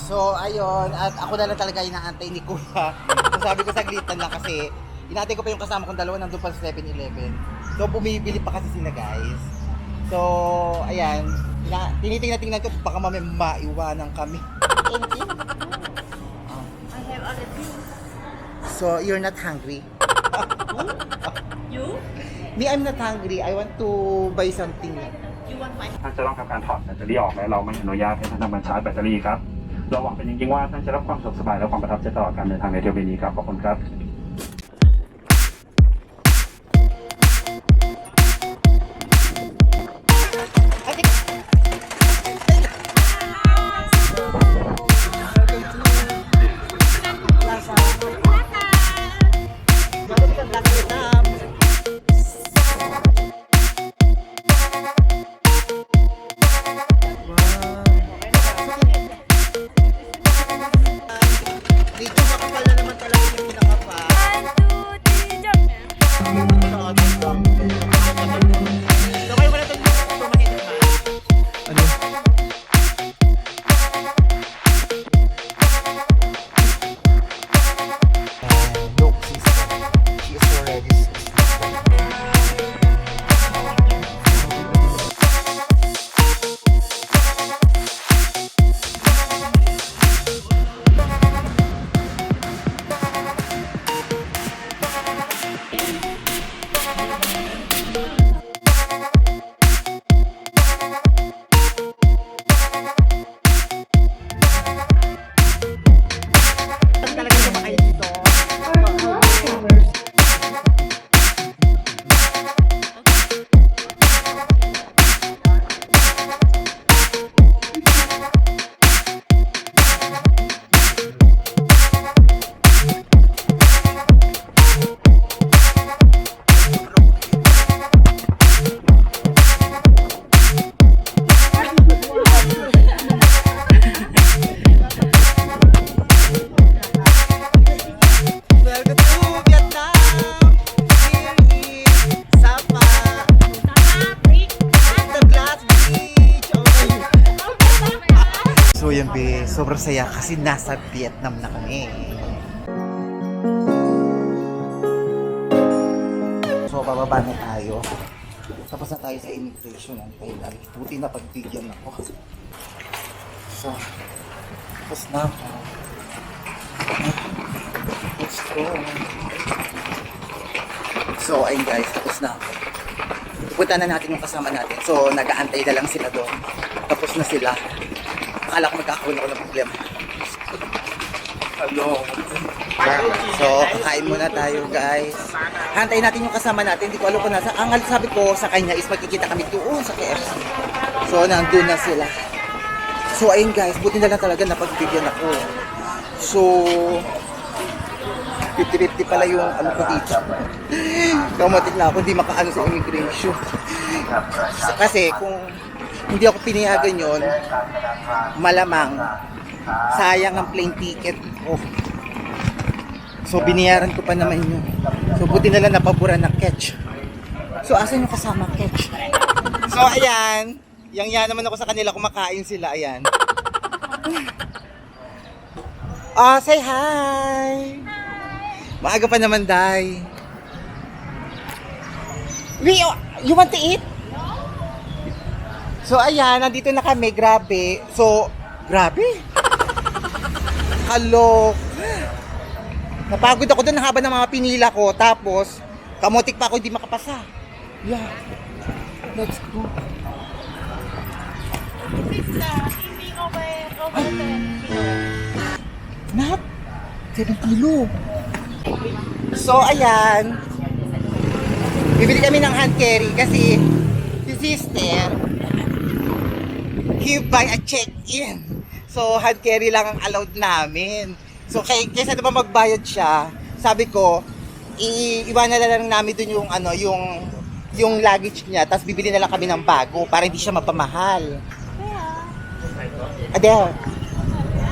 So, ayun. At ako na lang talaga inaantay ni Kuya. So, sabi ko saglitan lang kasi inaantay ko pa yung kasama kong dalawa nandun pa sa 7-Eleven. So, bumibili pa kasi sila guys. So, ayan. Tinitingnan ko baka mamaya maiwanan kami. I have already. So, you're not hungry? You? Me, I'm not hungry. I want to buy something. You want my ท่านจะต้องทำการถอดแบตเตอรี่ออกและเราไม่อนุญาตให้ท่านทำการชาร์จแบตเตอรี่ครับเราหวังเป็นจริงๆว่าท่านจะรับความสะดวกสบายและความประทับใจตลอดการเดินทางในเที่ยวบินนี้ครับขอบคุณครับ Dito makapal na naman talaga yung pinakapal. So, kayo wala itong tumakit na. Ano? Look, sister. She is already talaga sumakay dito. Welcome to Vietnam! Here is Sapa, the Glass Beach! So yun be, sobrang saya kasi nasa Vietnam na kami. So bababa na tayo. Tapos na tayo sa immigration ng Thailand. Buti na pagbigyan ako. So, tapos na ako. Let's go. So, ayun guys, tapos na ako. Pupunta na natin yung kasama natin. So, nag-aantay na lang sila doon. Tapos na sila. Akala ko magkakaroon ako ng problema. Hello. So, kakain muna tayo guys. Hantayin natin yung kasama natin. Hindi ko alam kung nasa. Ang sabi ko sa kanya is magkikita kami doon sa KFC. So, nandun na sila. So, ayun guys, buti na lang talaga napagbigyan ako. So, 50-50 pala yung ano ko dito. Kamatik na ako, hindi makaano sa immigration. Kasi kung hindi ako pinayagan yun, malamang sayang ang plane ticket ko. So binayaran ko pa naman yun. So buti na lang napabura ng catch. So asan yung kasama catch? So ayan, yang naman ako sa kanila, kumakain sila, ayan. Say hi! Maaga pa naman, Day. You want to eat? So, ayan, nandito na kami, grabe. So, grabe. Kalok. Napagod ako doon haba ng mga pinila ko. Tapos, kamotik pa ako, hindi makapasa. Yeah. Let's go. Not 7 kilo. So, ayan. Bibili kami ng hand carry kasi si sister he buy a check-in. So, hand carry lang ang allowed namin. So, kaysa naman magbayad siya, sabi ko, iiwanan na lang namin dun yung, ano, yung luggage niya, tapos bibili na lang kami ng bago para hindi siya mapamahal. There.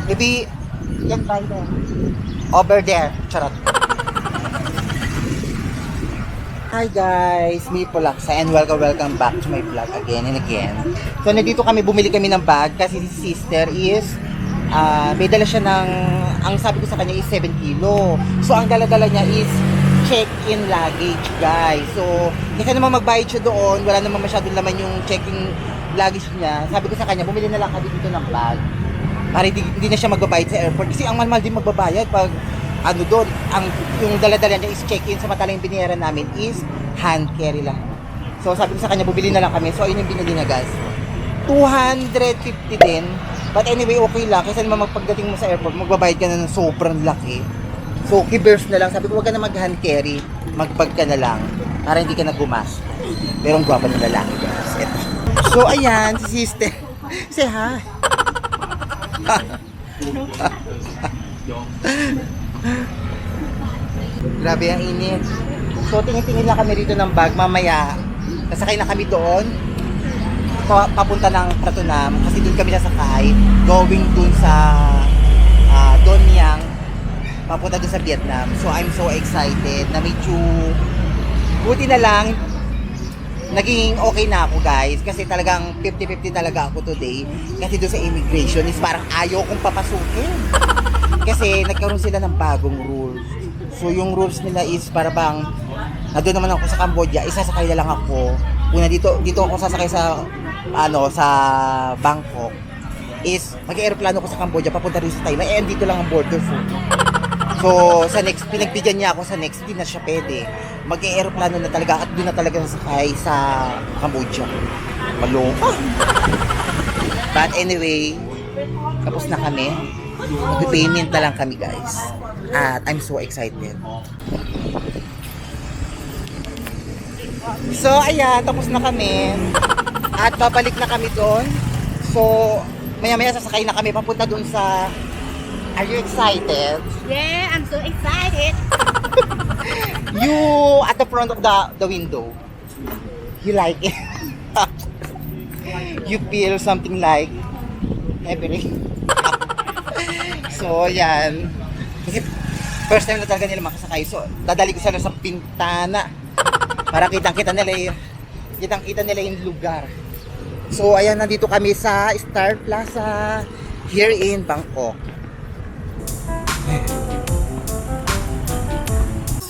Maybe, yan by there. Over there. Charot. Hi guys, me Polaksa and welcome back to my vlog again and again. So nandito kami, bumili kami ng bag kasi si sister is may dala siya ng, ang sabi ko sa kanya is 7 kilo. So, ang dala-dala niya is check-in luggage, guys. So, kasi naman magbayad siya doon, wala naman masyadong laman yung check-in luggage niya. Sabi ko sa kanya, bumili na lang kami dito ng bag. Para hindi na siya magbabayad sa airport. Kasi ang mahal din magbabayad pag ano doon, yung dala-dala niya is check-in, samantalang yung binayaran namin is hand carry lang. So, sabi ko sa kanya, bumili na lang kami. So, ayun yung binili niya, guys. 250 din. But anyway, okay lang. Kasi naman pagdating mo sa airport, magbabayad ka na ng sobrang laki. So, kibers na lang. Sabi ko, huwag ka na mag-hand carry. Mag-bag ka na lang. Para hindi ka na gumas. Pero ang gwapa ng lalaki, guys. Eto. So, ayan, si sister. Say hi. Grabe ang init. So, tingin-tingin lang kami rito ng bag. Mamaya, nasakay na kami doon. Papunta ng Pratunam. Kasi doon kami nasakay. Going doon sa Donyang. Papunta doon sa Vietnam. So, I'm so excited na medyo buti na lang naging okay na ako, guys. Kasi talagang 50-50 talaga ako today. Kasi doon sa immigration is parang ayaw kong papasukin. Kasi nagkaroon sila ng bagong rules. So, yung rules nila is para bang nandun naman ako sa Cambodia, isasakay na lang ako. Una dito ako sasakay sa sa Bangkok. Is mag-aeroplano ko sa Cambodia papunta rin sa Thailand. Dito lang ang border food. So, sa next, pinagbigyan niya ako sa next, hindi na siya pwede. Mag-aeroplano na talaga at doon na talaga sasakay sa Cambodia. Malungkot. But anyway, tapos na kami. Payment na lang kami, guys. At I'm so excited. So, ayan, tapos na kami. At babalik na kami doon. So, maya-maya sasakay na kami papunta doon sa... Are you excited? Yeah, I'm so excited. You at the front of the window. You like it? You feel something like heavy. So, yan. Kasi first time na talaga nila makasakay. So, dadali ko sila sa pintana para kitang-kita nila yung lugar. So, ayan, nandito kami sa Star Plaza here in Bangkok.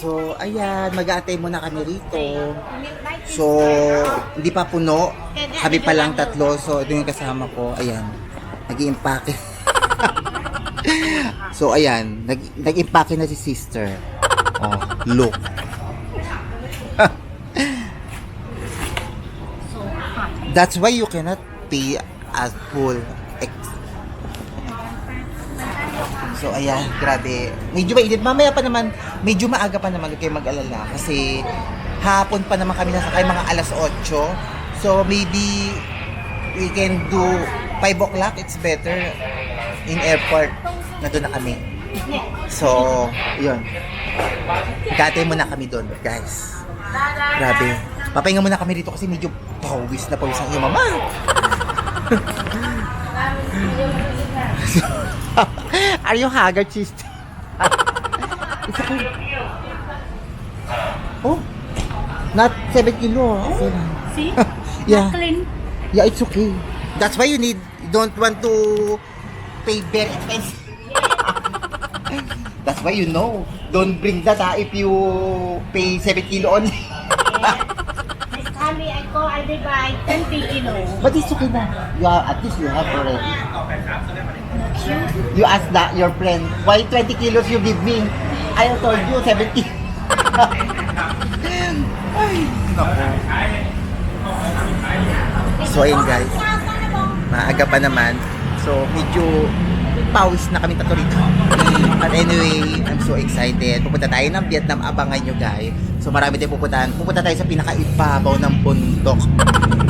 So, ayan, mag-aantay muna kami rito. So, hindi pa puno. Kami pa lang tatlo. So, ito yung kasama ko. Ayan, nag-i-impake. So, ayan, nag-impake na si sister. Oh, look. That's why you cannot pay as full. So, ayan, grabe. Medyo mainit. Mamaya pa naman, medyo maaga pa naman kayo mag-alala. Kasi hapon pa naman kami nasakay, mga alas 8. So, maybe we can do 5 o'clock. It's better in airport. Nandun na kami. So, yun. Gatay muna kami doon, guys. Grabe. Papahinga muna kami dito kasi medyo pawis na pawis ang iyong mama. Are you haggard, sister? It's okay. Oh, not 7 kilo. Okay lang. See? Yeah. Not clean. Yeah, it's okay. That's why you don't want to pay very expensive. That's why you know. Don't bring that if you pay 7 kilo only. Next time I go, I will buy 20 kilo. But it's okay na. At least you have already. You ask that your friend, why 20 kilos you give me? I told you 70. Ay, naku. So ayun, guys, maaga pa naman. So medyo pawis na kami tatlo rito. But anyway, I'm so excited. Pupunta tayo ng Vietnam, abangan nyo, guys. So marami tayong pupuntahan. Pupunta tayo sa pinaka-ibabaw ng bundok.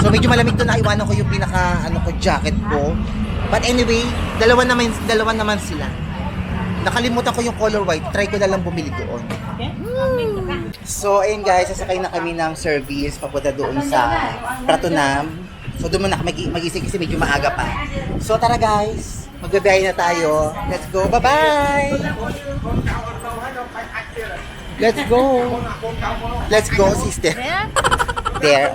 So medyo malamig to, naiwanan ko yung jacket ko. But anyway, dalawa naman sila. Nakalimutan ko yung color white. Try ko na lang bumili doon. So, ayun, guys, sasakay na kami ng service papunta doon sa Pratunam. So, doon muna mag-isig kasi medyo maaga pa. So, tara, guys. Magbabiyahe na tayo. Let's go. Bye-bye! Let's go. Let's go, sister. There.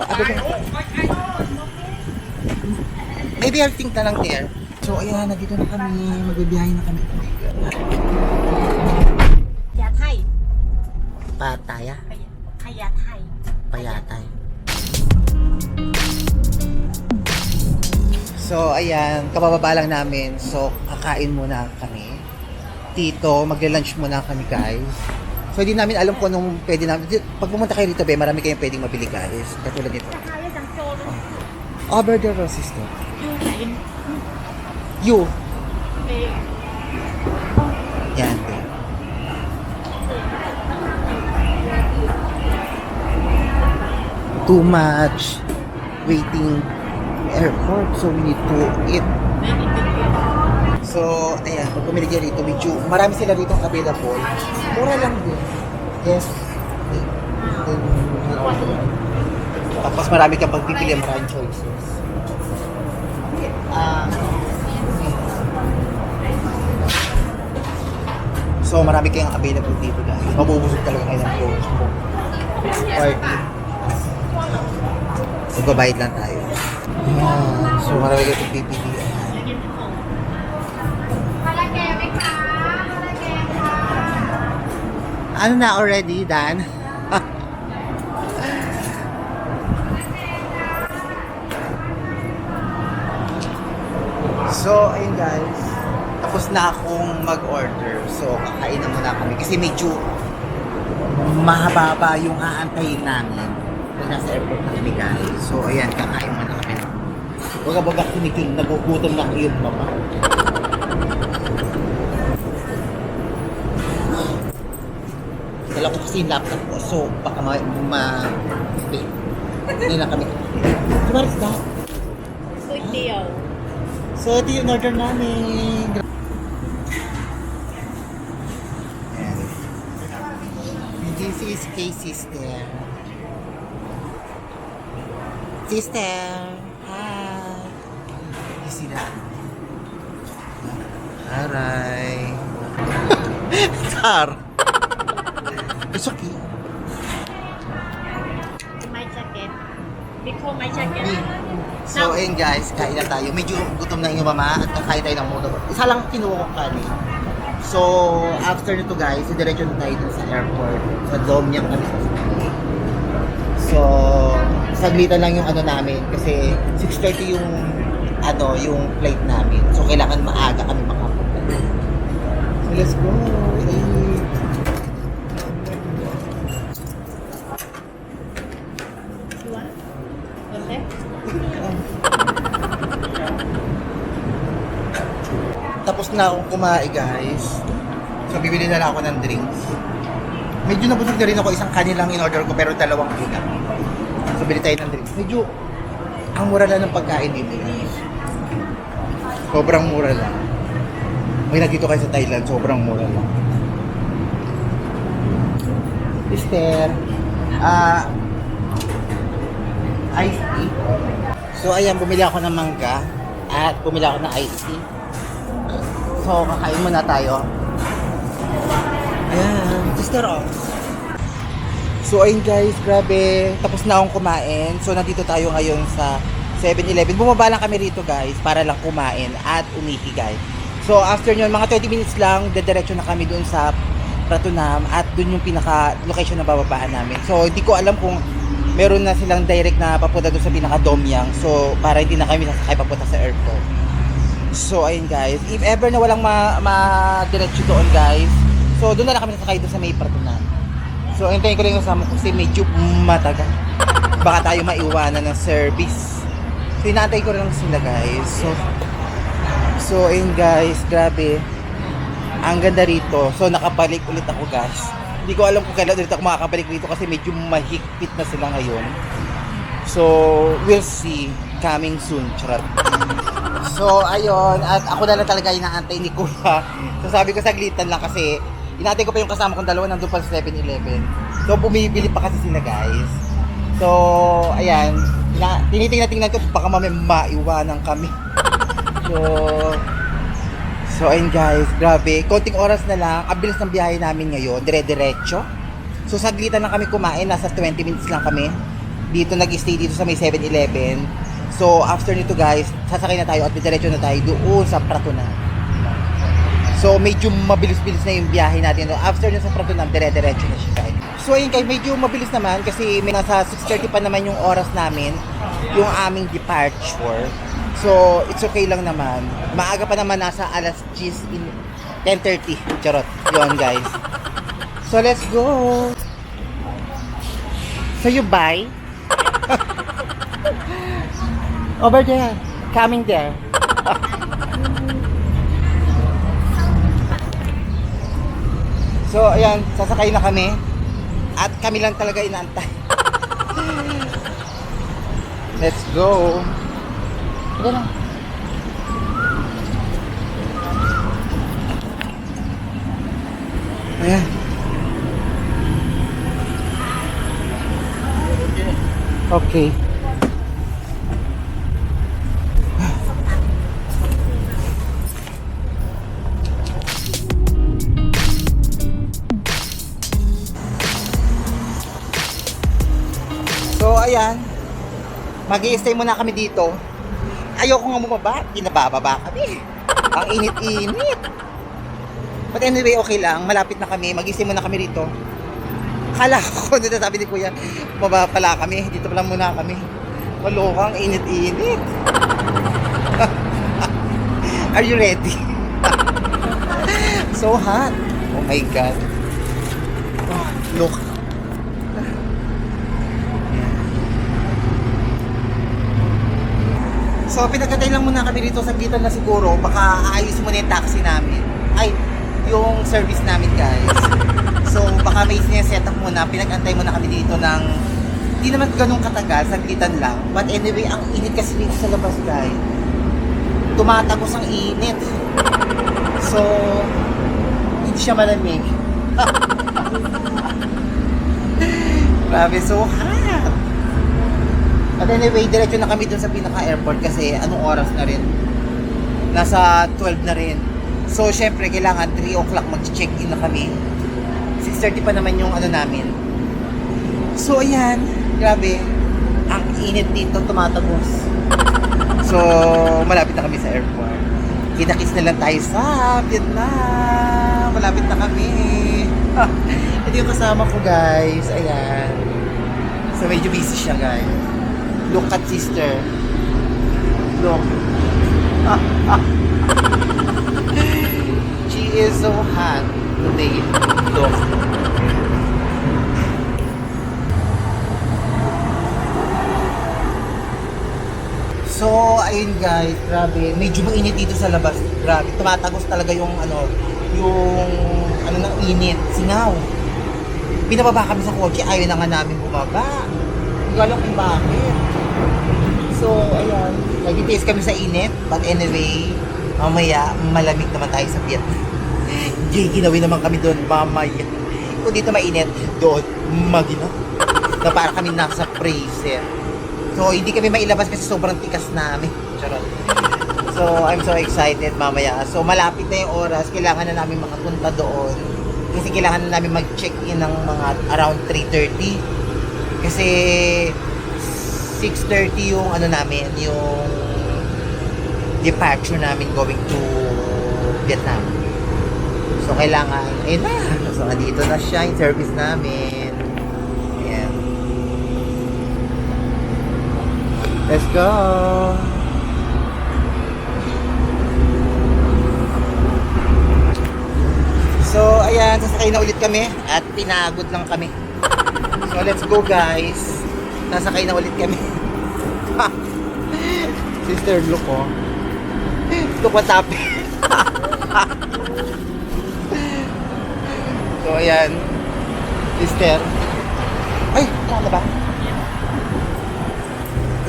Maybe I'll think na lang there. So ayan, nandito na kami. Magbibiyahe na kami. Yatay. Pataya? Hayatay. Payatay. So ayan, kabababa lang namin. So kakain muna kami. Dito, magla-lunch muna kami guys. So hindi namin alam kung anong pwede namin. Pag pumunta kayo dito, marami kayong pwedeng mabili guys. Katulad nito. Kaya ng solo. Over there, sister. Yung kain. You. Eh, Yan. Too much waiting airport, so we need to eat. So, ayan, pag pumili kayo rito, medyo marami sila rito available. Mura lang din. Yes. Tapos marami kang pagpipili, maraming choices. So, marami kayong available dito guys. Mabubusog talaga kayo ng coach mo. Party. Magbabayad lang tayo. Ayan. So, marami kayong pagpipili. Ano na already, Dan? So, ayun guys. Tapos na akong mag-order. So, kakain na muna kami. Kasi medyo mahaba yung aantayin namin. Kung nasa airport na kami guys. So, ayan, kakain muna kami. Baga-baga kiniking, nagugutom na kayo mama. Dala ko kasi yung laptop ko. So, baka hindi na kami. So, what is that? Kuitiyo. So, ito yung order namin. Ayan. This is kay sister. Sister! Hi! You see that? Aray! Tar! It's okay. My jacket. Before my jacket. So, ayun guys, kain na tayo. Medyo gutom na yung mama at kakain tayo ng moto. Isa lang kinuha ko kanin. So, after nito guys, diretso na tayo dun sa airport. Sa Domyang kami sasakay. So, saglitan lang yung ano namin kasi 6:30 yung flight namin. So, kailangan maaga kami makapunta. So, let's go. You want? Okay. Tapos na akong kumain guys. So bibili na lang ako ng drinks. Medyo nabusog na rin ako, isang kanin lang in order ko pero dalawang ulam. So bili tayo ng drinks. Medyo ang mura lang ng pagkain dito guys. Sobrang mura lang. May nandito kayo sa Thailand, sobrang mura lang. Mister, iced tea. So ayan, bumili ako ng mangga at bumili ako ng iced tea. So, kakain muna tayo. Ayan, sister oh. So, ayun guys, grabe. Tapos na akong kumain. So, nandito tayo ngayon sa 7-Eleven. Bumaba lang kami rito guys, para lang kumain at umihi guys. So, after nyon, mga 20 minutes lang, dediretso na kami dun sa Pratunam at dun yung pinaka-location na bababaan namin. So, hindi ko alam kung meron na silang direct na papunta dun sa pinaka-Domyang. So, para hindi na kami sasakay papunta sa airport. So, ayun guys. If ever na walang ma-diretso doon guys, so doon na lang kami nasakay doon sa may Pratunam. So, hintayin ko lang yung kasama ko kasi medyo matagal. Baka tayo maiwanan ng service. So, hinatay ko lang sila guys. So, ayun guys. Grabe. Ang ganda rito. So, nakabalik ulit ako guys. Hindi ko alam kung kailan ulit ako makakabalik rito kasi medyo mahigpit na sila ngayon. So, we'll see. Coming soon. Charot. So, ayun. At ako na lang talaga inaantay ni Kuya. So, sabi ko saglitan lang kasi inaantay ko pa yung kasama kong dalawa nandun pa sa 7-Eleven. So, bumibili pa kasi sila guys. So, ayan. Tinitingnan ko baka maiwanan kami. So, ayun guys. Grabe. Konting oras na lang. Abilis ng biyahe namin ngayon. Dire-diretso. So, saglitan lang kami kumain. Nasa 20 minutes lang kami. Dito nag-stay dito sa may 7-Eleven. So, after nito guys, sasakay na tayo at diretso na tayo doon sa Pratunam. So, medyo mabilis-bilis na yung biyahe natin. No? After na sa Pratunam, dire-diretso na siya guys. So, ayun guys, medyo mabilis naman kasi may nasa 6:30 pa naman yung oras namin, yung aming departure. So, it's okay lang naman. Maaga pa naman, nasa alas 10:30. Charot. Yun guys. So, let's go. So, you buy? Over there. Coming there. So, ayan. Sasakay na kami. At kami lang talaga inaantay. Let's go. Ito na. Ayan. Okay. So, ayan. Mag-i-stay muna kami dito. Ayoko nga bumaba. Pinabababa kami. Ang init-init. But anyway, okay lang. Malapit na kami. Mag-i-stay muna kami dito. Akala ko, dito sabi ni Kuya, bumaba pala kami. Dito pala muna kami. Malokang init-init. Are you ready? So hot. Oh my God. Oh, look. So, pinagkatay lang muna kami dito sa gitan na siguro. Baka aayusin muna yung taxi namin. Ay, yung service namin, guys. So, baka may sineset up muna. Pinag-antay muna kami dito ng hindi naman ganun katagal, saglitan lang. But anyway, ang init kasi dito sa labas, guys. Tumatagos ang init. So, hindi siya malamig. Grabe, so hot. But anyway, diretso na kami dun sa pinaka-airport kasi anong oras na rin? Nasa 12 na rin. So, syempre, kailangan 3 o'clock mag-check-in na kami. 6:30 pa naman yung ano namin. So, ayan. Grabe. Ang init dito, tumatagos. So, malapit na kami sa airport. Kita-kits na lang tayo sa Vietnam. Malapit na kami. Ito yung kasama ko, guys. Ayan. So, medyo busy siya, guys. Look at sister. Look. She is so hot today. Look. So, ayun guys, grabe. Medyo mainit dito sa labas. Grabe, tumatagos talaga yung ng init. Singaw. Binababa kami sa kotse, ayaw na nga namin bumaba. Hindi ko alam kung bakit. So, ayan. Nag-taste kami sa init. But anyway, mamaya, malamig naman tayo sa Vietnam. Ginawin naman kami doon mamaya. Kung dito mainit, doon maginaw. Na para kami nasa freezer. So, hindi kami mailabas kasi sobrang tikas namin. Charot. So, I'm so excited mamaya. So, malapit na yung oras. Kailangan na namin makapunta doon. Kasi kailangan na namin mag-check-in ng mga around 3:30. Kasi 6:30 yung ano namin, yung departure namin going to Vietnam. So, kailangan, ayun na. So, nandito na siya yung service namin. Ayan. Let's go! So, ayan, sasakay na ulit kami at pinagod lang kami. So, let's go guys. Sasakay na ulit kami. Sister, look oh. Look what happened. So, ayan. Sister. Ay, ano ba?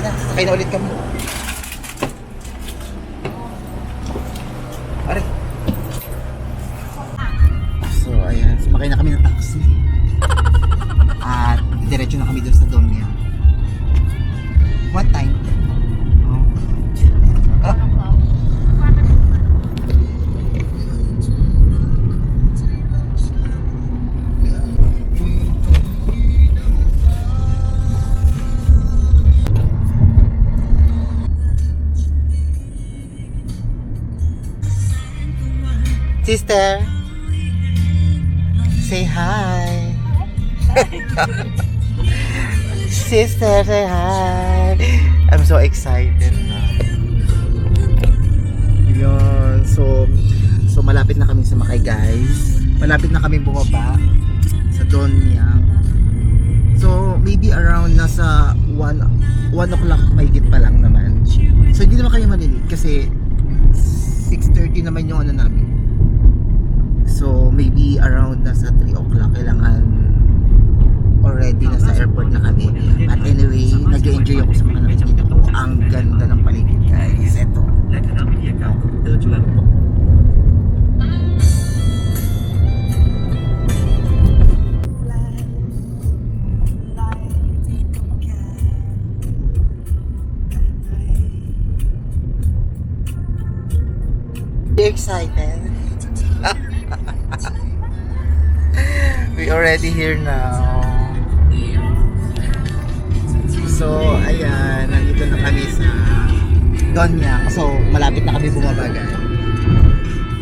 Sasakay na ulit kami. Aray. So, ayan. Sumakay na kami ng taxi. At diretso na kami doon sa Domia. What time? Sister, say hi. Sister, say hi. I'm so excited na. Yun. So malapit na kami sumakay, guys. Malapit na kami bumaba sa Donyang. So maybe around nasa 1 o'clock mahigit pa lang naman. So hindi naman kayo malilate kasi 6:30 naman yung ano namin. So maybe around nasa 3 o'clock kailangan already nasa airport na kami. But anyway, nag-enjoy ako sa mga nakikita ko. Ang ganda ng paligid, guys. Ito. Excited? We already here now. So, ayan, nandito na kami sa Donyang. So, malapit na kami bumaba, guys.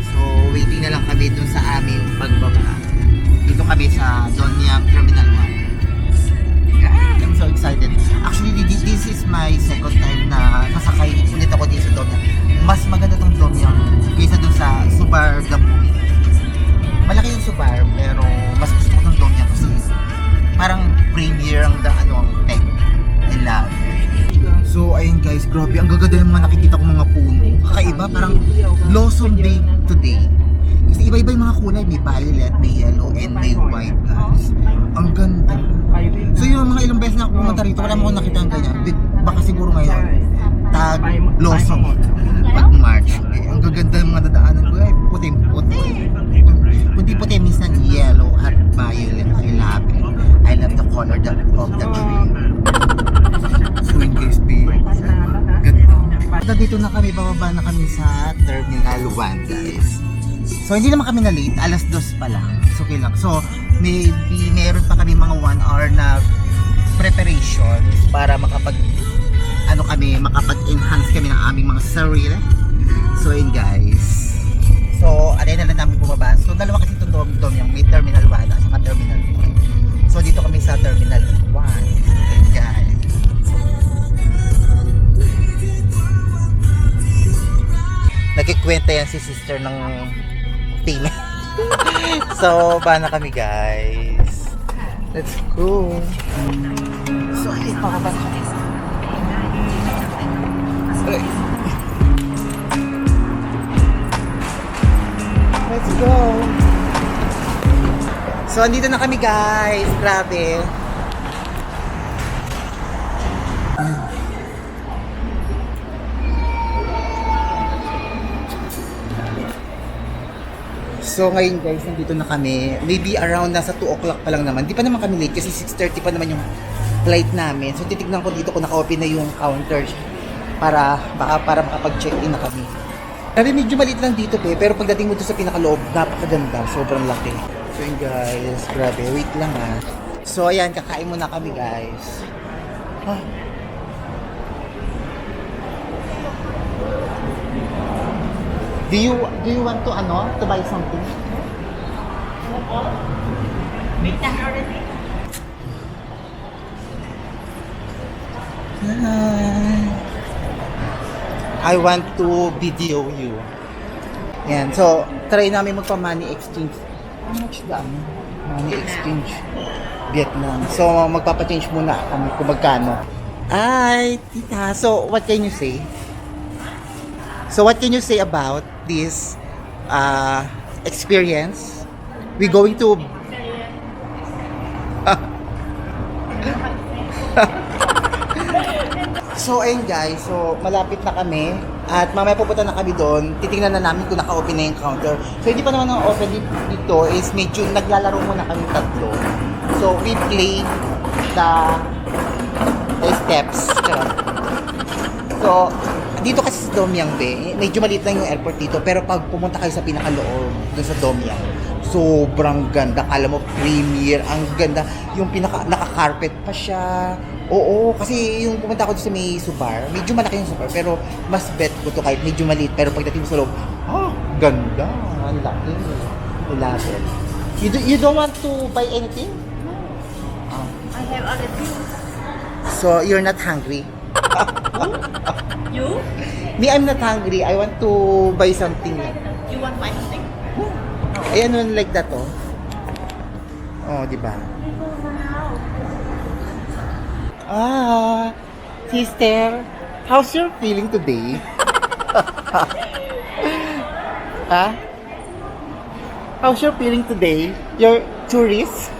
So, waiting na lang kami dun sa aming pagbaba. Dito kami sa Donyang Terminal 1. Yeah, I'm so excited. Actually, this is my second time na sasakay ulit ako dito sa Donyang. Mas maganda tong Donyang kaysa dun sa Subar the movie. Malaki yung Subar, pero mas gusto ko ng Donyang kasi parang premiere ang tech. I love it. So ayun guys, grabe ang gaganda ng mga nakikita kong mga puno. Kakaiba, parang blossom day today. Kasi iba-iba yung mga kulay, may violet, may yellow, and may white, guys. Ang ganda. So yung mga ilang beses na ako pumunta rito, wala mo akong nakita ang ganyan. Baka siguro ngayon, tag blossom pag March. Ang gaganda ng mga dadaanan ko, ay puting-puti. Puti-puti, minsan yellow at violet. I love it. I love the color of the tree. So in guys, ganda. Dito na kami, bababa na kami sa Terminal 1, guys. So hindi naman kami na late, alas 2 pa lang. So okay lang. So maybe meron pa kami mga 1 hour na preparations para makapag-enhance kami ng aming mga sarili. So yun guys. So alay na lang namin bumaba. So dalawa kasi itong Donyang, may Terminal 1 at saka Terminal 2. So dito kami sa Terminal 1. Yun guys. Nagkikwenta yan si sister ng payment. So ba na kami guys. Let's go. So ay pababa na kami. Let's go. So andito na kami guys. Grabe. So ngayon guys, nandito na kami. Maybe around nasa 2 o'clock pa lang naman. Di pa naman kami late kasi 6:30 pa naman yung flight namin. So titignan ko dito kung naka-open na yung counter para makapag-check-in na kami. Grabe, medyo maliit lang dito pero pagdating mo doon sa pinakaloob, napakaganda. Sobrang laki. So yun guys, grabe. Wait lang ha. So ayan, kakain muna kami guys. Ah. Do you want to buy something? Wait lang already. I want to video you. Yan. So, try namin magpa-money exchange. How much ba? Money exchange. Vietnam. So, magpapa-change muna kami kung magkano. Ay, tita. So, what can you say? So, what can you say about this experience? We going to... So ayun guys, so malapit na kami at mamaya pupunta na kami doon. Titingnan na namin kung naka-open na yung counter. So hindi pa naman naka-open dito, is medyo naglalaro muna kami tatlo. So we play the steps. So dito kasi sa Donyang Bay, medyo maliit lang yung airport dito, pero pag pumunta kayo sa pinakaloob doon sa Donyang, sobrang ganda. Alam mo, premier, ang ganda. Yung naka-carpet pa siya. Oo, kasi yung pumunta ako doon sa may Subar, medyo malaki yung Subar, pero mas bet ko to kahit medyo maliit, pero pagdating mo sa loob, ganda. I laki. I love it. You don't want to buy anything? I have other things. So, you're not hungry? You? Me, I'm not hungry. I want to buy something. You want my thing? Ayan nun, like that, oh. Oh, di ba? Ah, sister, how's your feeling today? Huh? How's your feeling today? You're tourist?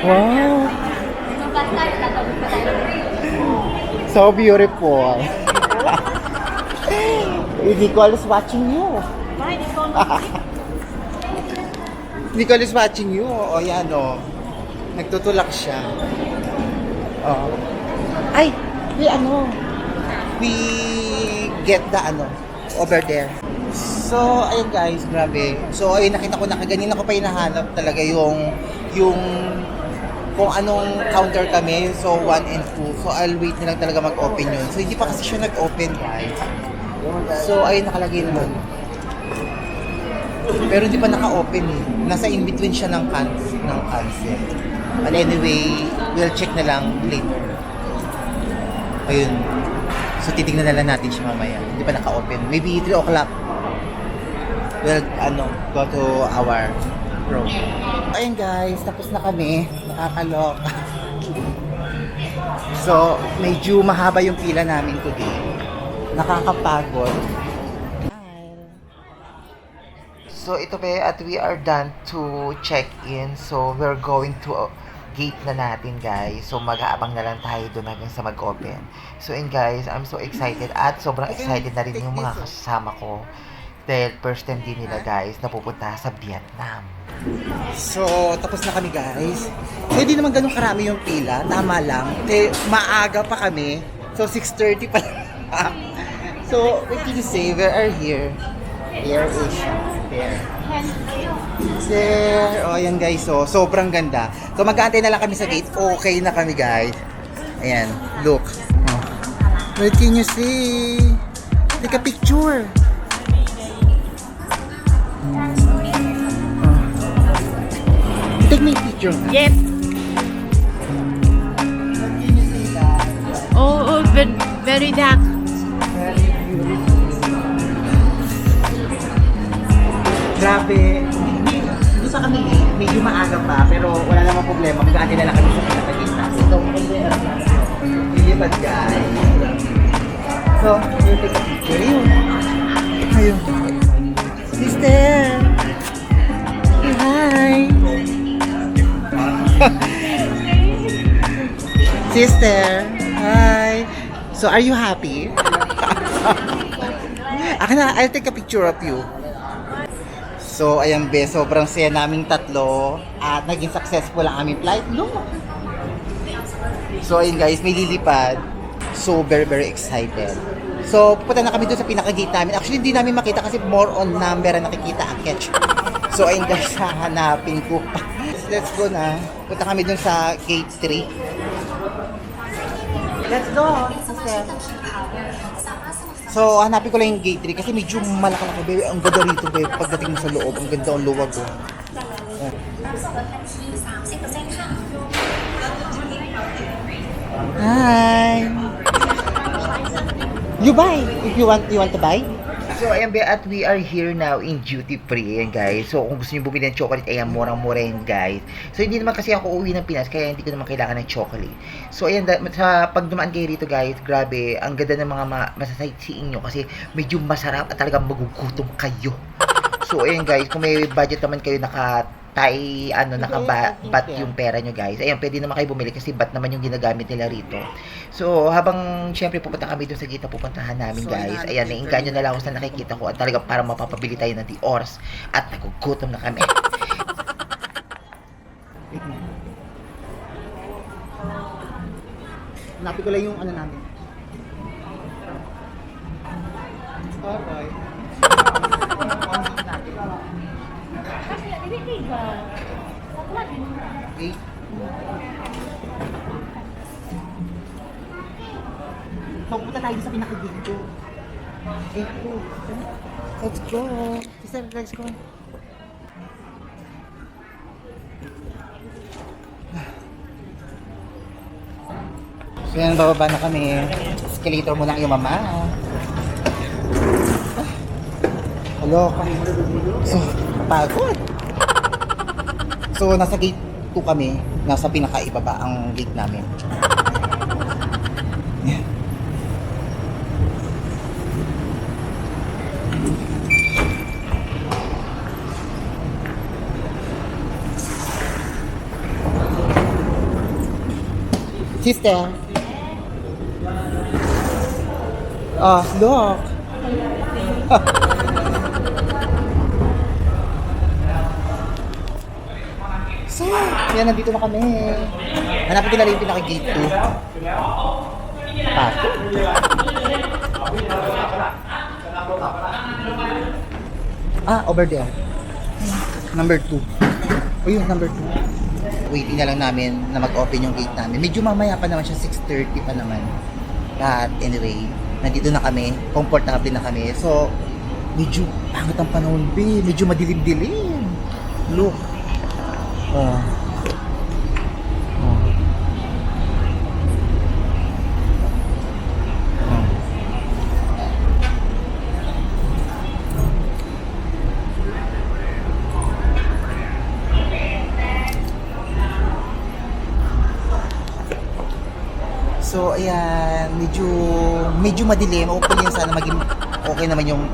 Wow. So beautiful. Nicole is watching you. Why this one? Nicole is watching you. O yan o. Nagtutulak siya. Oh. Ay! We get the over there. So, ayun guys, grabe. So, ayun, nakita ko na kaganina ko pa hinahanap talaga yung kung anong counter kami. So, 1 and 2. So, I'll wait na lang talaga mag-open yun. So, hindi pa kasi siya nag-open, guys. So, ayun, nakalagay naman. Pero hindi pa naka-open eh. Nasa in-between siya ng cancel. But anyway, we'll check na lang later. Ayun. So, titignan na lang natin siya mamaya. Hindi pa naka-open. Maybe 3 o'clock. We'll, go to our room. Ayun guys, tapos na kami. Nakakalok. So, medyo mahaba yung pila namin today. Nakakapagod. So, ito pa at we are done to check in. So, we're going to gate na natin guys. So, mag-aabang na lang tayo doon hanggang sa mag-open. So, and guys, I'm so excited at sobrang excited na rin yung mga kasama ko. Dahil first time din nila guys na pupunta sa Vietnam. So, tapos na kami guys. So, hindi naman ganun karami yung pila. Tama lang. Maaga pa kami. So, 6:30 pa lang. So, what can you say? We are here. Air Asia. There. There. O, ayan guys. So, sobrang ganda. So, mag-aantay na lang kami sa gate. Okay na kami guys. Ayan. Look. Oh. What can you say? Take a picture. Take me a picture. Yes. Oh, very dark. Grabe. Hindi pa kami medyo maaga pa, pero wala namang problema. Mag-aantay na lang kami sa pinakagit natin. So, lilipad guys. So, you take a picture. Ayun. Sister. Hi. Sister. Hi. So, are you happy? Akin na, I'll take a picture of you. So, ayan be, sobrang saya naming tatlo at naging successful ang aming flight. No. So, ayun guys, may lilipad. So, very, very excited. So, pupunta na kami doon sa pinaka-gate namin. Actually, hindi namin makita kasi more on number ang nakikita ang catch. So, ayun guys, hahanapin ko pa. Let's go na. Punta kami doon sa gate 3. Let's go, sister. So, hanapin ko lang yung gate 3 kasi medyo malaki-laki, baby. Ang ganda rito, baby. Pagdating mo sa loob, ang ganda ang luwag ko. Hi! You buy if you want to buy. So, ayan ba, at we are here now in duty free, ayan guys. So, kung gusto niyo bumili ng chocolate, ayan, murang-mura yun, guys. So, hindi naman kasi ako uuwi ng Pinas, kaya hindi ko naman kailangan ng chocolate. So, ayan, sa pag dumaan kayo rito, guys, grabe, ang ganda ng mga masasightseeing nyo kasi medyo masarap at talagang magugutom kayo. So, ayan guys, kung may budget naman kayo nakabat yung pera nyo guys. Ayan, pwede naman kayo bumili kasi bat naman yung ginagamit nila rito. So, habang syempre pupunta kami doon sa gate na pupuntahan namin guys. Ayan, nainganyo na lang ako sa nakikita ko at talaga para mapapabili tayo ng Diors at nagugutom na kami. Hanapin ko lang yung namin. Okay. Okay. So, pupunta tayo sa pinakagilid ko. Let's go. Sister, let's go. So yan, bababa na kami. Escalator muna ang iyong mama. Hello. So, pagod. So, nasa gate 2 kami. Nasa pinakaibaba ang gate namin. Yan. Sister. Oh, look. So, yan, nandito na kami. Hanapin ko na rin yung pinaka-gate 2. Over there. Number 2. O yun, number 2. Waiting na lang namin na mag-open yung gate namin. Medyo mamaya pa naman siya, 6:30 pa naman. But anyway, nandito na kami. Comfortable na kami. So, medyo pangit ang panahon, be. Medyo madilim-dilim. Look. Oh. So, ayan, medyo madilim. Hopefully, sana maging okay naman yung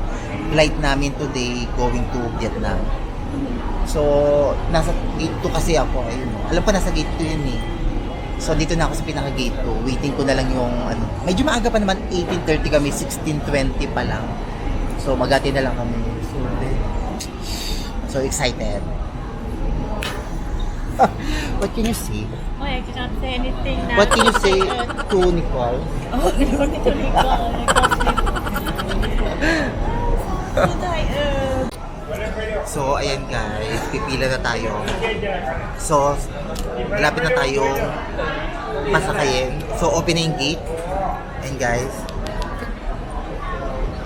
flight namin today going to Vietnam. So, nasa gate 2 kasi ako. Ayun, alam ko nasa gate 2 yun eh. So, dito na ako sa pinaka-gate 2. Waiting ko na lang yung, medyo maaga pa naman, 18:30 kami, 16:20 pa lang. So, magati na lang kami. So excited. What can you say? Oh, I cannot say anything now. What can you say to Nicole? Oh, I don't need to recall. So, ayan guys, pipila na tayo. So, malapit na tayo pasakayin. So, open na yung gate. Ayan guys.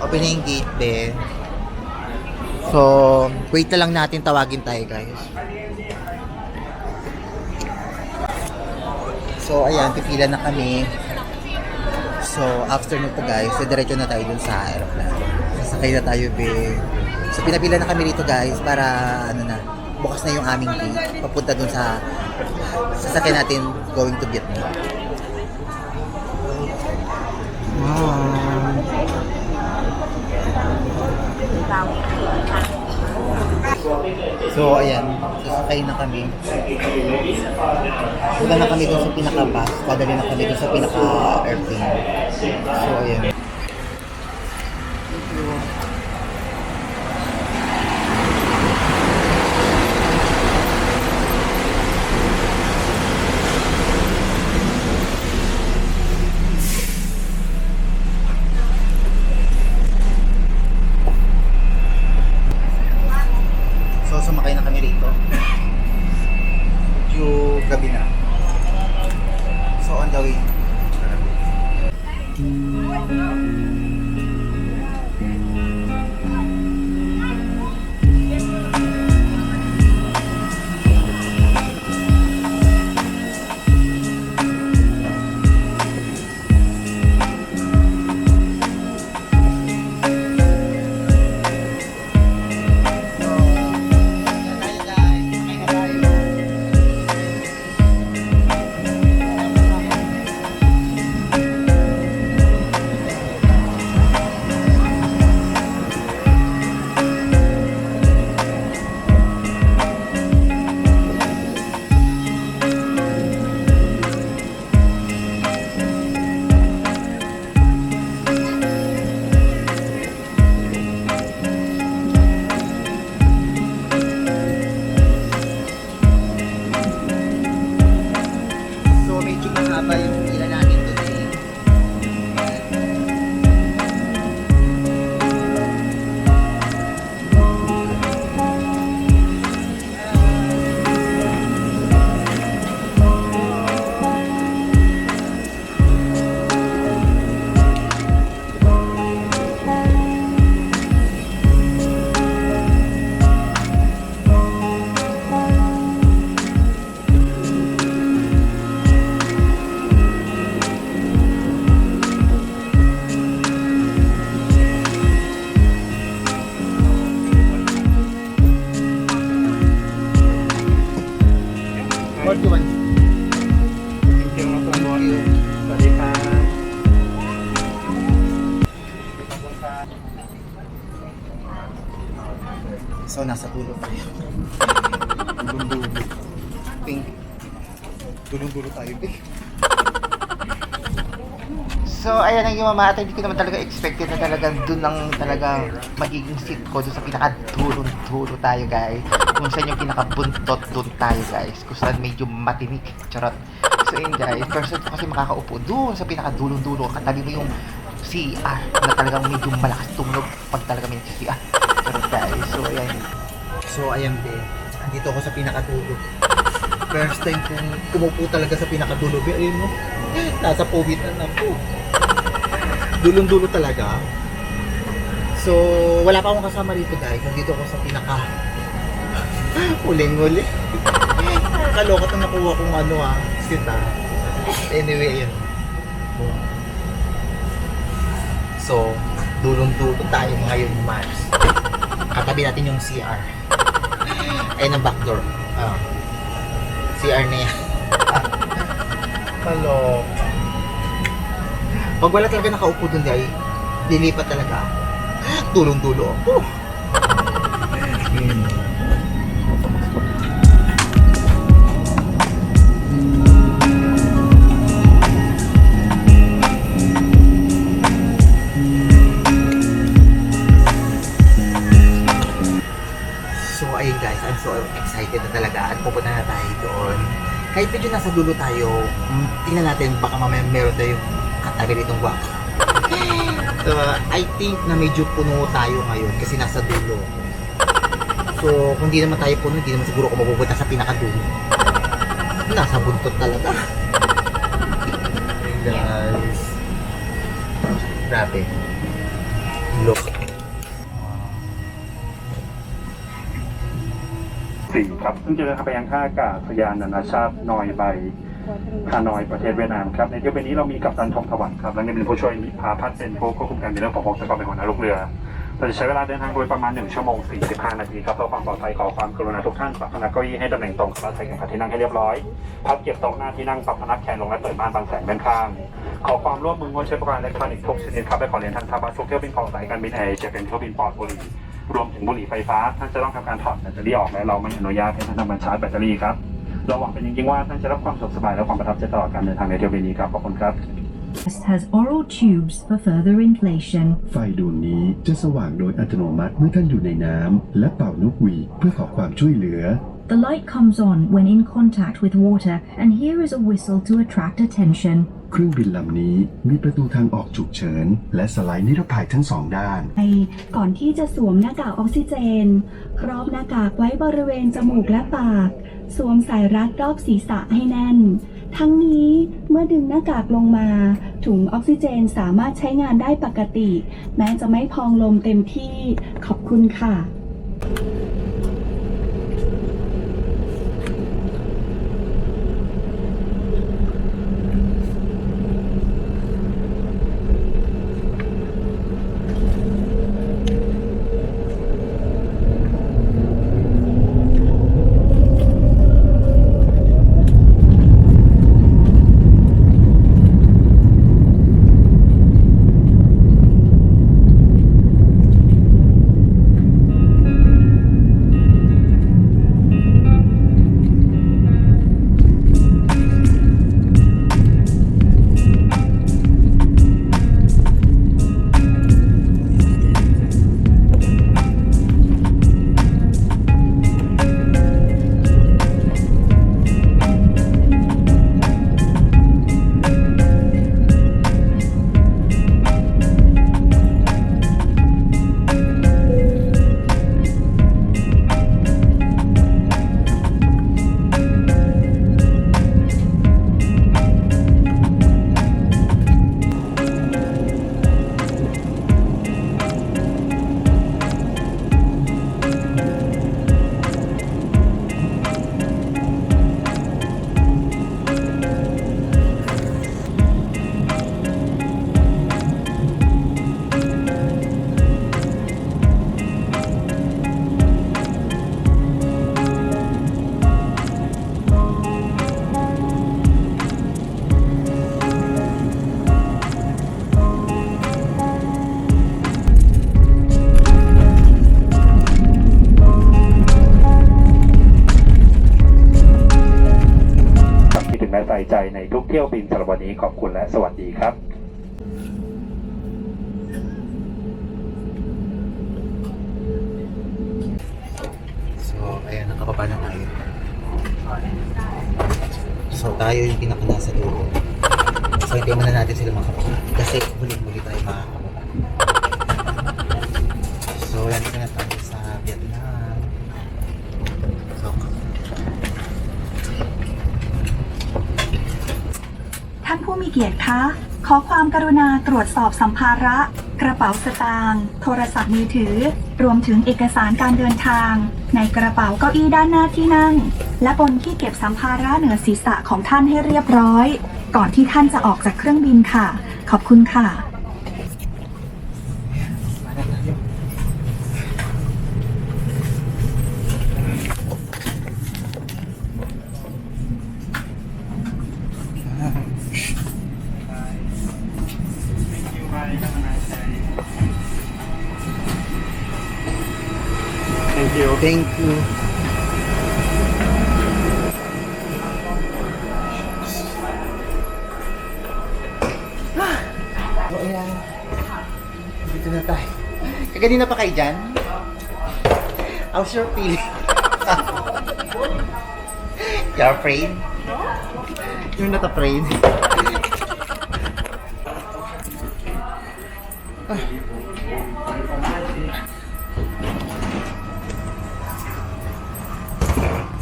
Open na yung gate, be. So, wait na lang natin, tawagin tayo guys. So, ayan, pipila na kami. So, after nito guys, diretso na tayo dun sa aeroplano. Sasakay na tayo, be. So, pinapila na kami dito guys para, bukas na yung aming gate. Papunta dun sa sasakyan natin going to Vietnam. Wow. So, ayan. Sasakay na kami. Punta na kami dun sa pinaka-bus. Padali na kami dun sa pinaka-airplane. So, ayan. So, sumakay na kami rito. Medyo gabi na. So, on the way. So, nasa dulo tayo. Dulong-dulo. Dulong-dulo tayo, eh. So, ayan ang yung mamata. Hindi ko naman talaga expected na talagang dun ang talagang magiging seat ko. Dun sa pinaka-dulo tayo, guys. Kung saan yung pinaka-buntot, dun tayo, guys. Kung saan medyo matinik. Charot. So, yun, guys. First time ko kasi makakaupo dun sa pinaka-dulong-dulo. Katabi mo yung CR na talagang medyo malakas tumunog pag talaga may CR. Charot, guys. So, ayan. So, ayan, be. Andito ako sa pinaka-dulo. First time kong kumupo talaga sa pinaka-dulo, be. Ayun, no? Nasa COVID na po. Dulong-dulo talaga. So, wala pa akong kasama dito, guys. Nandito ako sa pinaka huling-huli. Nakakaloka itong nakuha kong sit. Anyway, yun. So, dulong-dulo tayo ngayon, Mars. Katabi natin yung CR. Ayun ang backdoor. CR na yan. Kaloka. Pag wala talaga nakaupo dun, guys, lilipat talaga. Tulong-dulo ako. So, ayun guys, I'm so excited na talaga at pupunta na tayo doon. Kahit medyo nasa dulo tayo, tingnan natin baka mamaya meron tayong katabi ditong guwapo. So, I think na medyo puno tayo ngayon kasi nasa dulo. So, kung di naman tayo puno, hindi naman siguro ako mapupunta sa pinakadulo. Nasa buntot talaga. Hey guys. Grabe. Look. 4ครับซึ่งจะเดินทางไปยังท่าอากาศยานนานาชาตินอยใบฮานอยประเทศเวียดนามครับในเที่ยวบินนี้เรามีกัปตันทองถวันครับและนี่เป็นผู้ช่วยนิพาพัฒน์เป็นผู้ควบคุมการบินเรื่องของพกแล้วก็เป็นหัวหน้าลูกเรือเราจะใช้เวลาเดินทางโดยประมาณ1 ชั่วโมง 45 นาทีครับเพื่อความปลอดภัยขอความกรุณาทุกท่านปรับพนักเก้าอี้ให้ตำแหน่งตรงและใส่เข็มขัดที่นั่งให้เรียบร้อยพับเก็บโต๊ะหน้าที่นั่งปรับพนักแขนลงและเปิดม่านบังแสงด้านข้างขอความร่วมมืองดใช้ประการอิเล็กทรอนิกส์ทุกชนิดครับและขอเรียนท่านครับว่าทุกเที่ยวบินของสายการบินแอร์จะเป็นเที่ยวบินปลอดบุหรี่รวมถึงบุหรี่ไฟฟ้าท่านจะต้องทำการถอดแบตเตอรี่ออกและเราไม่อนุญาตให้ท่านทำการชาร์จแบตเตอรี่ครับเราหวังเป็นจริงๆว่าท่านจะรับความสะดวกสบายและความประทับใจตลอดการเดินทางในเที่ยวบินนี้ครับขอบคุณครับ has oral tubes for further inflation. ไฟดวงนี้จะสว่างโดยอัตโนมัติเมื่อท่านอยู่ในน้ำและเป่านกหวีดเพื่อขอความช่วยเหลือ The light comes on when in contact with water, and here is a whistle to attract attention. เครื่องบินลำนี้มีประตูทางออกฉุกเฉินและสไลด์นิรภัยทั้งสองด้าน ก่อนที่จะสวมหน้ากากออกซิเจน ครอบหน้ากากไว้บริเวณจมูกและปาก สวมสายรัดรอบศีรษะให้แน่น ทั้งนี้เมื่อดึงหน้ากากลงมา ถุงออกซิเจนสามารถใช้งานได้ปกติ แม้จะไม่พองลมเต็มที่ ขอบคุณค่ะ The ในทุกเที่ยวบินสำหรับวันนี้ขอบคุณและสวัสดีครับ So, ayan, nakapapa na tayo. So, tayo yung pinaka nasa dulo. So, hindi muna natin sila makapapa. Kasi huli-huli tayo makakapapa. So, nandito na tayo sa Vietnam. So, ท่านผู้มีเกียรติคะ ขอความกรุณาตรวจสอบสัมภาระ กระเป๋าสตางค์ โทรศัพท์มือถือ รวมถึงเอกสารการเดินทาง ในกระเป๋าเก้าอี้ด้านหน้าที่นั่ง และบนที่เก็บสัมภาระเหนือศีรษะของท่านให้เรียบร้อย ก่อนที่ท่านจะออกจากเครื่องบินค่ะ ขอบคุณค่ะ Thank you. thank you. So, ayan. Dito na tayo. Kaganina pa kayo dyan? How's your feeling? You're afraid? You're not afraid?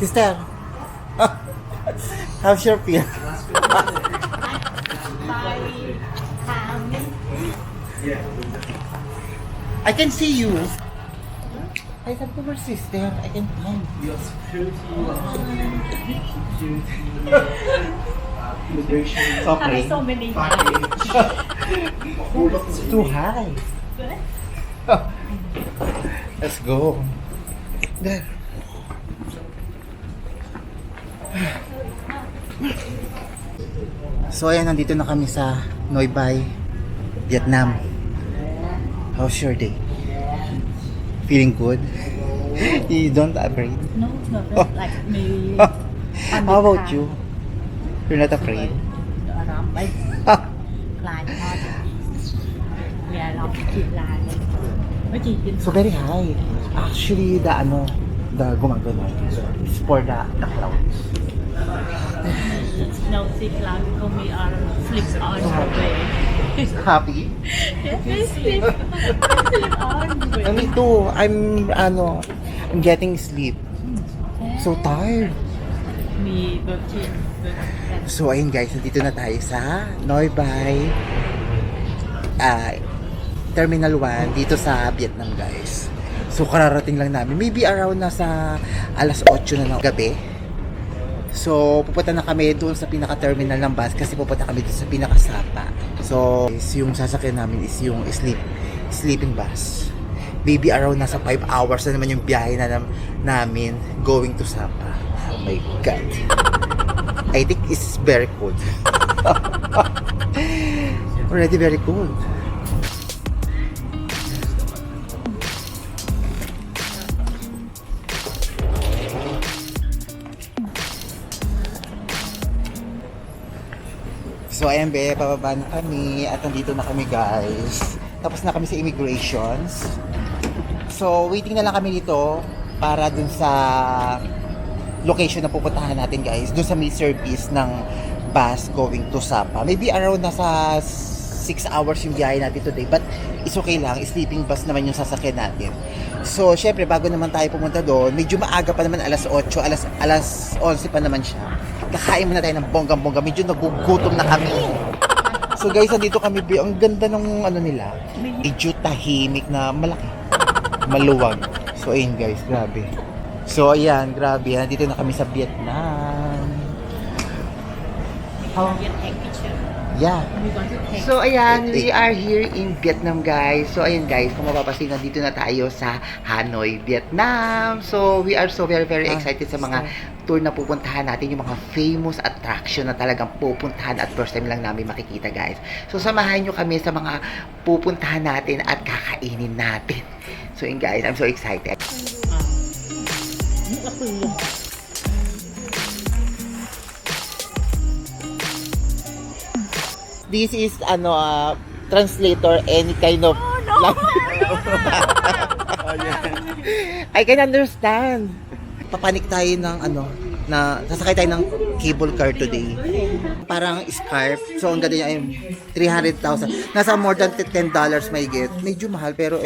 Sister, how's your feel? I can see you. I have to my sister. I can find. Okay. So many It's too high. Let's go. There. So ayan, nandito na kami sa Noi Bai, Vietnam. How's your day? Feeling good? You don't afraid? No, it's not like me. How about you? You're not afraid? Around like line hot. Yeah, like keep line. What you did? So very high. Actually, the gumagano is for the clouds. No, see cloud because we are flip on the way. Happy? Yes, flip on the way. Me too. I'm getting sleep. So tired. Me, but So ayun guys, nandito na tayo sa Noi Bai Terminal 1 dito sa Vietnam guys. So kararating lang namin. Maybe around nasa alas 8 na ng gabi. So pupunta na kami doon sa pinaka-terminal ng bus kasi pupunta kami doon sa pinaka-Sapa. So yung sasakyan namin is yung sleeping bus. Maybe around nasa 5 hours na naman yung biyahe na namin going to Sapa. Oh my God. I think it's very cold. Already very cold. So ayan be, pababa na kami at nandito na kami guys. Tapos na kami sa immigrations. So waiting na lang kami dito para dun sa location na pupuntahan natin guys. Dun sa may service ng bus going to Sapa. Maybe around nasa 6 hours yung biyahe natin today. But it's okay lang, sleeping bus naman yung sasakyan natin. So syempre bago naman tayo pumunta doon, medyo maaga pa naman, alas 8, alas 11 pa naman siya. Kakain muna tayo ng bonggang-bongga. Medyo nagugutom na kami. So guys, nandito kami. Ang ganda ng ano nila. Medyo tahimik na malaki. Maluwag. So ayun guys, grabe. So ayan, grabe. Nandito na kami sa Vietnam. How? take picture. Yeah. We want to take. So ayan, we are here in Vietnam guys. So ayun guys, kung mapapansin, nandito na tayo sa Hanoi, Vietnam. So we are so very excited sa mga tour na pupuntahan natin, yung mga famous attraction na talagang pupuntahan at first time lang namin makikita guys. So samahan nyo kami sa mga pupuntahan natin at kakainin natin. So yun guys, I'm so excited. this is translator any kind of I can understand. Papanik tayo ng sasakay tayo ng cable car today. Parang scarf. So ang ganda niya ay 300,000. Nasa more than $10 may get. Medyo mahal pero